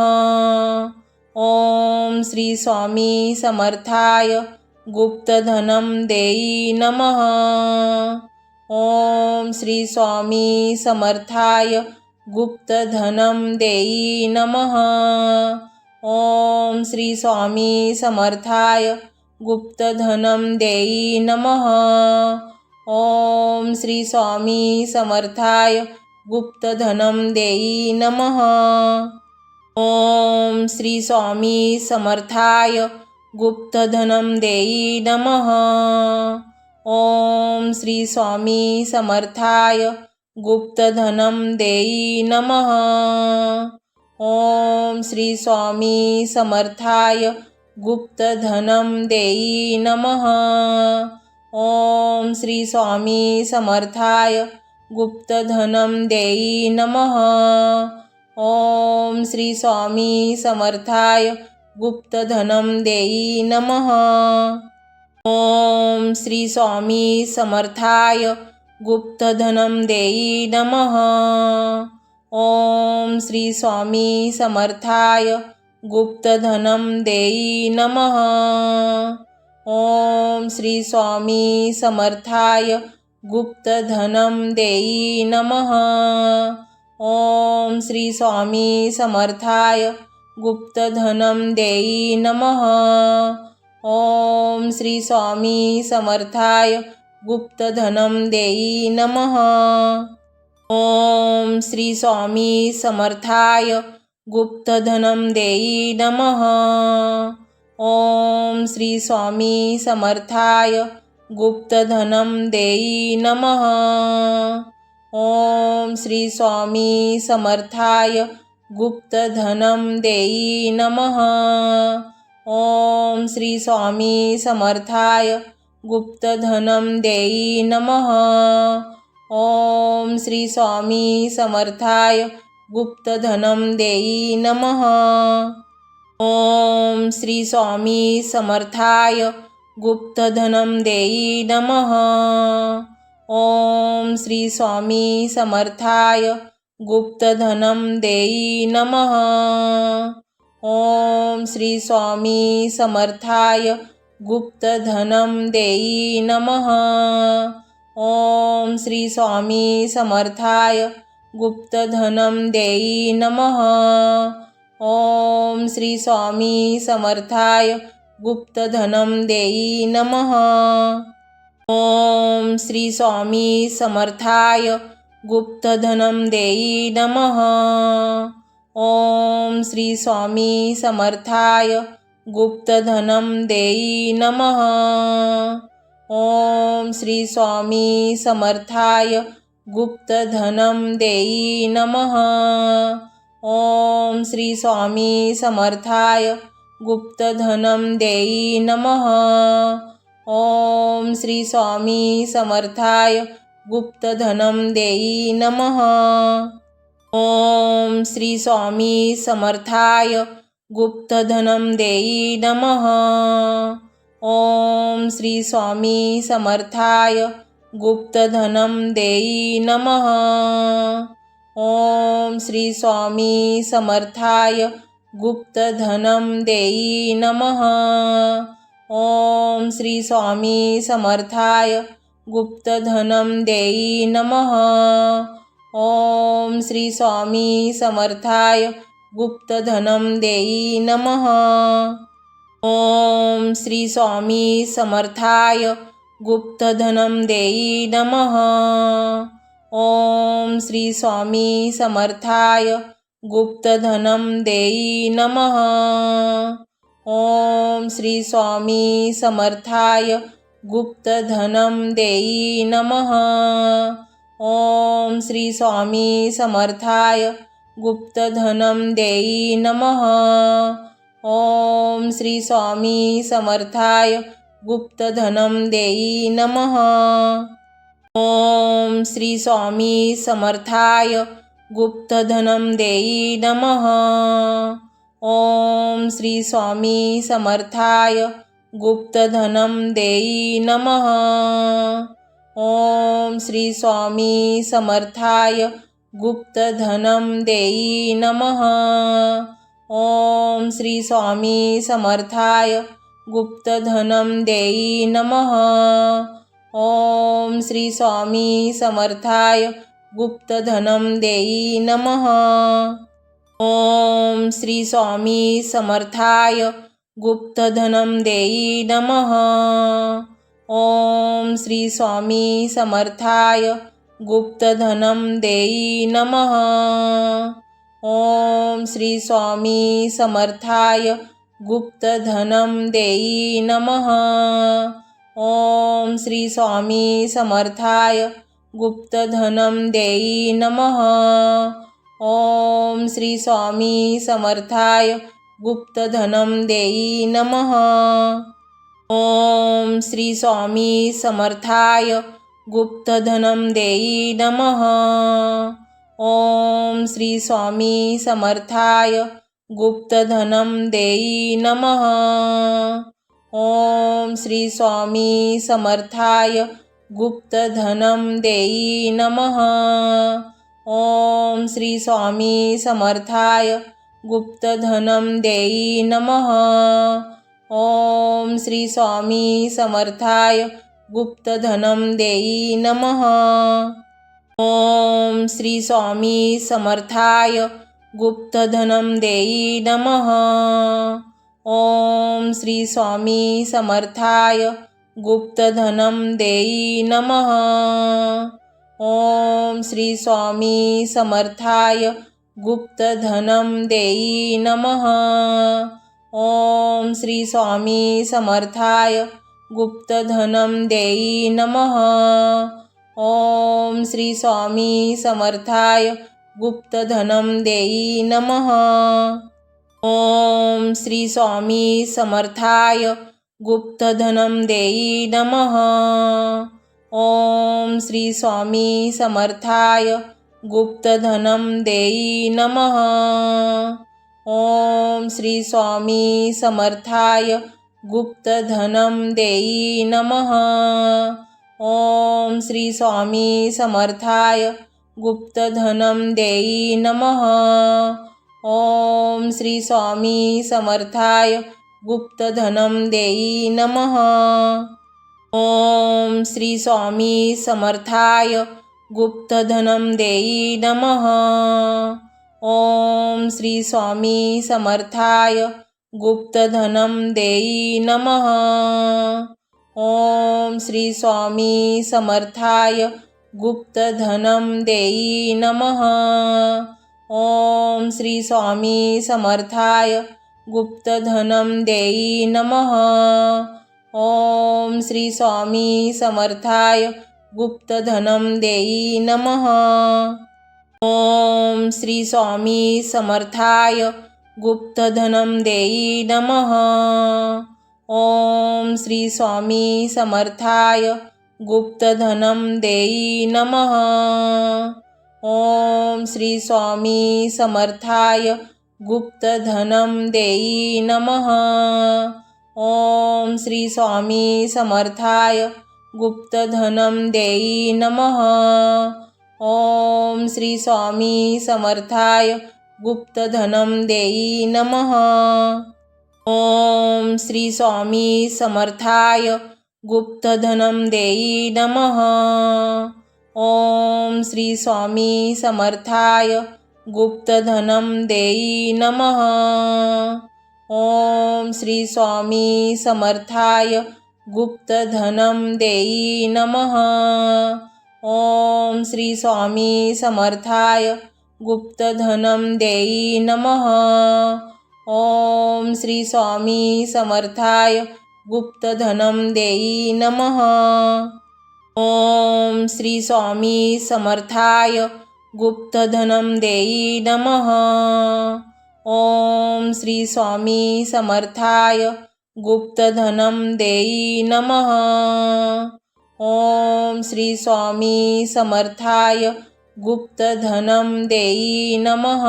ओम श्री स्वामी समर्थाय गुप्तधनम देई नमः। ओम श्री स्वामी समर्थाय गुप्तधनम देई नमः। ओम श्री स्वामी समर्थाय गुप्तधनम देई नमः। ओम श्री स्वामी समर्थाय गुप्तधनम देई नमः। ओम श्री स्वामी समर्थाय गुप्तधनम देई नमः। ओम श्री स्वामी समर्थाय गुप्तधनम देई नमः। ओम श्री स्वामी समर्थाय गुप्तधनम देई नमः। ओम श्री स्वामी समर्थाय गुप्तधनम देई नमः। ओम श्री स्वामी समर्थाय गुप्तधनम देई नमः। ओम श्री स्वामी समर्थाय गुप्तधनम देई नमः। ओम श्री स्वामी समर्थाय गुप्तधनम देई नमः। ओम श्री स्वामी समर्थाय गुप्तधनम देई नमः। ओम श्री स्वामी समर्थाय गुप्तधनम देई नमः। ओम श्री स्वामी समर्थाय गुप्तधनम देई नमः। ओम श्री स्वामी समर्थाय गुप्तधनम देई नमः। ओम श्री स्वामी समर्थाय गुप्तधनम देई नमः। ओम श्री स्वामी समर्थाय गुप्तधनम देई नमः। ओम श्री स्वामी समर्थाय गुप्तधनम देई नमः। ओम श्री स्वामी समर्थाय गुप्तधनम देई नमः। ओम श्री स्वामी समर्थाय गुप्तधनम देई नमः। ओम श्री स्वामी समर्थाय गुप्तधनम देई नमः। ओम श्री स्वामी समर्थाय गुप्तधनम देई नमः। ओम श्री स्वामी समर्थाय गुप्तधनम देई नमः। ओम श्री स्वामी समर्थाय गुप्तधनम देई नमः। ओम श्री स्वामी समर्थाय गुप्तधनम देई नमः। ओम श्री स्वामी समर्थाय गुप्तधनम देई नमः। ओम श्री स्वामी समर्थाय गुप्तधनम देई नमः। ओम श्री स्वामी समर्थाय गुप्तधनम देई नमः। ओम श्री स्वामी समर्थाय गुप्तधनम देई नमः। ओम श्री स्वामी समर्थाय गुप्तधनम देई नमः। ओम श्री स्वामी समर्थाय गुप्तधनम देई नमः। ओम श्री स्वामी समर्थाय गुप्तधनम देई नमः। ओम श्री स्वामी समर्थाय गुप्तधनम देई नमः। ओम श्री स्वामी समर्थाय गुप्तधनम देई नमः। ओम श्री स्वामी समर्थाय गुप्तधनम देई नमः। ओम श्री स्वामी समर्थाय गुप्तधनम देई नमः। ओम श्री स्वामी समर्थाय गुप्तधनम देई नमः। ओम श्री स्वामी समर्थाय गुप्तधनम देई नमः। ओम श्री स्वामी समर्थाय गुप्तधनम देई नमः। ओम श्री स्वामी समर्थाय गुप्तधनम देई नमः। ओम श्री स्वामी समर्थाय गुप्तधनम देई नमः। ओम श्री स्वामी समर्थाय गुप्तधनम देई नमः। ओम श्री स्वामी समर्थाय गुप्तधनम देई नमः। ओम श्री स्वामी समर्थाय गुप्तधनम देई नमः। ओम श्री स्वामी समर्थाय गुप्तधनम देई नमः। ओम श्री स्वामी समर्थाय गुप्तधनम देई नमः। ओम श्री स्वामी समर्थाय गुप्तधनम देई नमः। ओम श्री स्वामी समर्थाय गुप्तधनम देई नमः। ओम श्री स्वामी समर्थाय गुप्तधनम देई नमः। ओम श्री स्वामी समर्थाय गुप्तधनम देई नमः। ओम श्री स्वामी समर्थाय गुप्तधनम देई नमः। ओम श्री स्वामी समर्थाय गुप्तधनम देई नमः। ओम श्री स्वामी समर्थाय गुप्तधनम देई नमः। ओम श्री स्वामी समर्थाय गुप्तधनम देई नमः। ओम श्री स्वामी समर्थाय गुप्तधनम देई नमः। ओम श्री स्वामी समर्थाय गुप्तधनम देई नमः। ओम श्री स्वामी समर्थाय गुप्तधनम देई नमः। ओम श्री स्वामी समर्थाय गुप्तधनम देई नमः। ओम श्री स्वामी समर्थाय गुप्तधनम देई नमः। ओम श्री स्वामी समर्थाय गुप्तधनम देई नमः। ओम श्री स्वामी समर्थाय गुप्तधनम देई नमः। ओम श्री स्वामी समर्थाय गुप्तधनम देई नमः। ओम श्री स्वामी समर्थाय गुप्तधनम देई नमः। ओम श्री स्वामी समर्थाय गुप्तधनम देई नमः। ओम श्री स्वामी समर्थाय गुप्तधनम देई नमः। ओम श्री स्वामी समर्थाय गुप्तधनम देई नमः। ओम श्री स्वामी समर्थाय गुप्तधनम देई नमः। ओम श्री स्वामी समर्थाय गुप्तधनम देई नमः। ओम श्री स्वामी समर्थाय गुप्तधनम देई नमः। ओम श्री स्वामी समर्थाय गुप्तधनम देई नमः। ओम श्री स्वामी समर्थाय गुप्तधनम देई नमः। ओम श्री स्वामी समर्थाय गुप्तधनम देई नमः। ओम श्री स्वामी समर्थाय गुप्तधनम देई नमः। ओम श्री स्वामी समर्थाय गुप्तधनम देई नमः। ओम श्री स्वामी समर्थाय गुप्तधनम देई नमः। ओम श्री स्वामी समर्थाय गुप्तधनम देई नमः। ओम श्री स्वामी समर्थाय गुप्तधनम देई नमः। ओम श्री स्वामी समर्थाय गुप्तधनम देई नमः। ओम श्री स्वामी समर्थाय गुप्तधनम देई नमः। ओम श्री स्वामी समर्थाय गुप्तधनम देई नमः। ओम श्री स्वामी समर्थाय गुप्तधनम देई नमः। ओम श्री स्वामी समर्थाय गुप्तधनम देई नमः।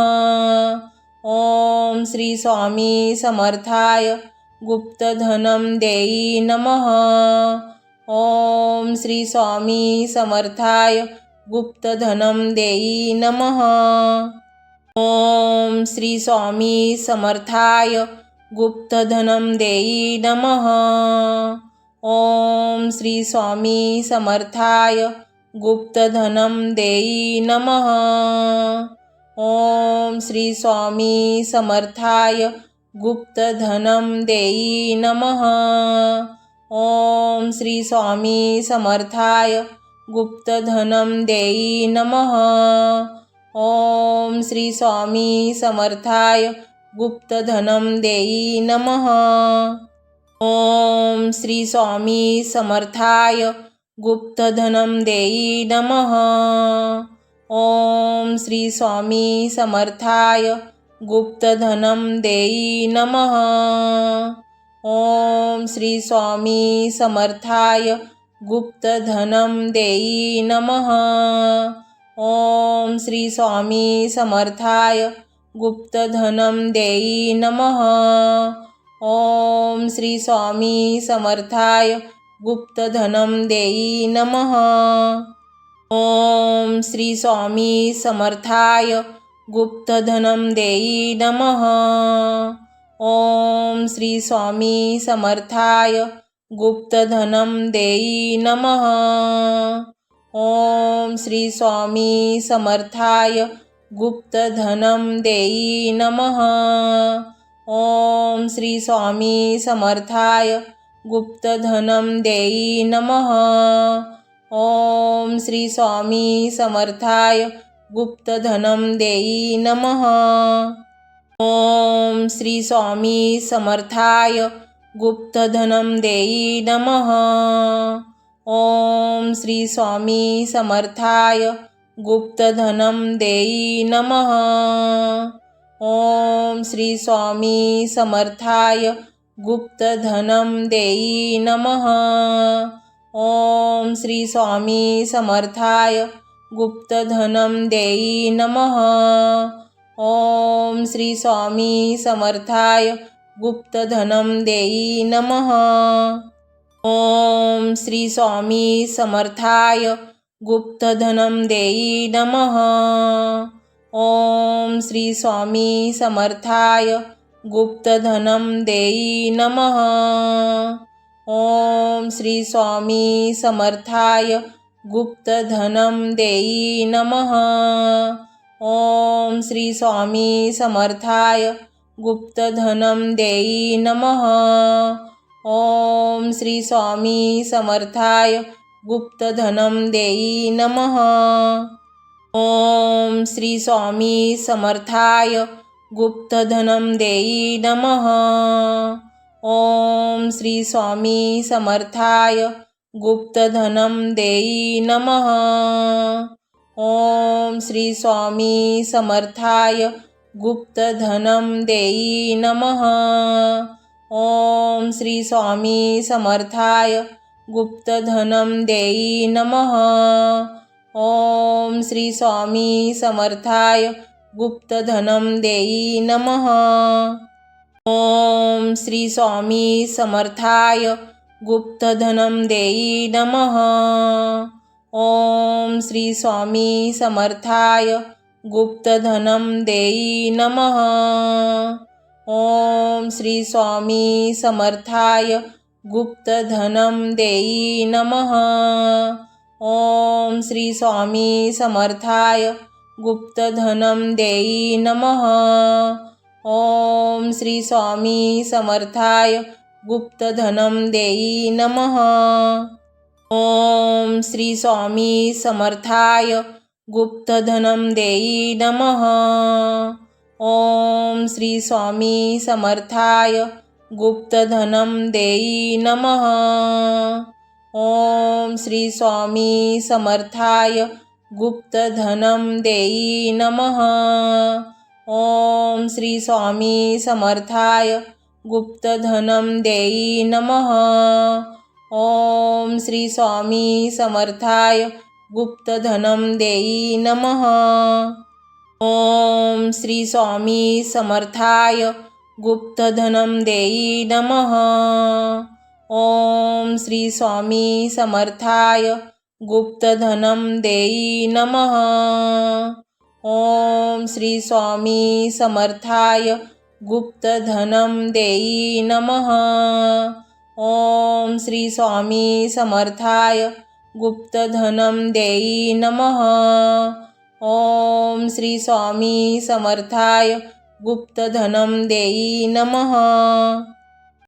ओम श्री स्वामी समर्थाय गुप्तधनम देई नमः। ओम श्री स्वामी समर्थाय गुप्तधनम देई नमः। ओम श्री स्वामी समर्थाय गुप्तधनम देई नमः। ओम श्री स्वामी समर्थाय गुप्तधनम देई नमः। ओम श्री स्वामी समर्थाय गुप्तधनम देई नमः। ओम श्री स्वामी समर्थाय गुप्तधनम देई नमः। ओम श्री स्वामी समर्थाय गुप्तधनम देई नमः। ओम श्री स्वामी समर्थाय गुप्तधनम देई नमः। ओम श्री स्वामी समर्थाय गुप्तधनम देई नमः। ओम श्री स्वामी समर्थाय गुप्तधनम देई नमः। ओम श्री स्वामी समर्थाय गुप्तधनम देई नमः। ओम श्री स्वामी समर्थाय गुप्तधनम देई नमः। ओम श्री स्वामी समर्थाय गुप्तधनम देई नमः। ओम श्री स्वामी समर्थाय गुप्तधनम देई नमः। ओम श्री स्वामी समर्थाय गुप्तधनम देई नमः। ओम श्री स्वामी समर्थाय गुप्तधनम देई नमः। ओम श्री स्वामी समर्थाय गुप्तधनम देई नमः। ओम श्री स्वामी समर्थाय गुप्तधनम देई नमः। ओम श्री स्वामी समर्थाय गुप्तधनम देई नमः। ओम श्री स्वामी समर्थाय गुप्तधनम देई नमः। ओम श्री स्वामी समर्थाय गुप्तधनम देई नमः। ओम श्री स्वामी समर्थाय गुप्तधनम देई नमः। ओम श्री स्वामी समर्थाय गुप्तधनम देई नमः। ओम श्री स्वामी समर्थाय गुप्तधनम देई नमः। ओम श्री स्वामी समर्थाय गुप्तधनम देई नमः। ओम श्री स्वामी समर्थाय गुप्तधनम देई नमः। ओम श्री स्वामी समर्थाय गुप्तधनम देई नमः। ओम श्री स्वामी समर्थाय गुप्तधनम देई नमः। ओम श्री स्वामी समर्थाय गुप्तधनम देई नमः। ओम श्री स्वामी समर्थाय गुप्तधनम देई नमः। ओम श्री स्वामी समर्थाय गुप्तधनम देई नमः। ओम श्री स्वामी समर्थाय गुप्तधनम देई नमः। ओम श्री स्वामी समर्थाय गुप्तधनम देई नमः। ओम श्री स्वामी समर्थाय गुप्तधनम देई नमः। ओम श्री स्वामी समर्थाय गुप्तधनम देई नमः। ओम श्री स्वामी समर्थाय गुप्तधनम देई नमः। ओम श्री स्वामी समर्थाय गुप्तधनम देई नमः। ओम श्री स्वामी समर्थाय गुप्तधनम देई नमः। ओम श्री स्वामी समर्थाय गुप्तधनम देई नमः। ओम श्री स्वामी समर्थाय गुप्तधनम देई नमः। ओम श्री स्वामी समर्थाय गुप्तधनम देई नमः। ओम श्री स्वामी समर्थाय गुप्तधनम देई नमः। ओम श्री स्वामी समर्थाय गुप्तधनम देई नमः. ओम श्री स्वामी समर्थाय गुप्तधनम देई नमः. ओम श्री स्वामी समर्थाय गुप्तधनम देई नमः. ओम श्री स्वामी समर्थाय गुप्तधनम देई नमः. ओम श्री स्वामी समर्थाय गुप्तधनम देई नमः.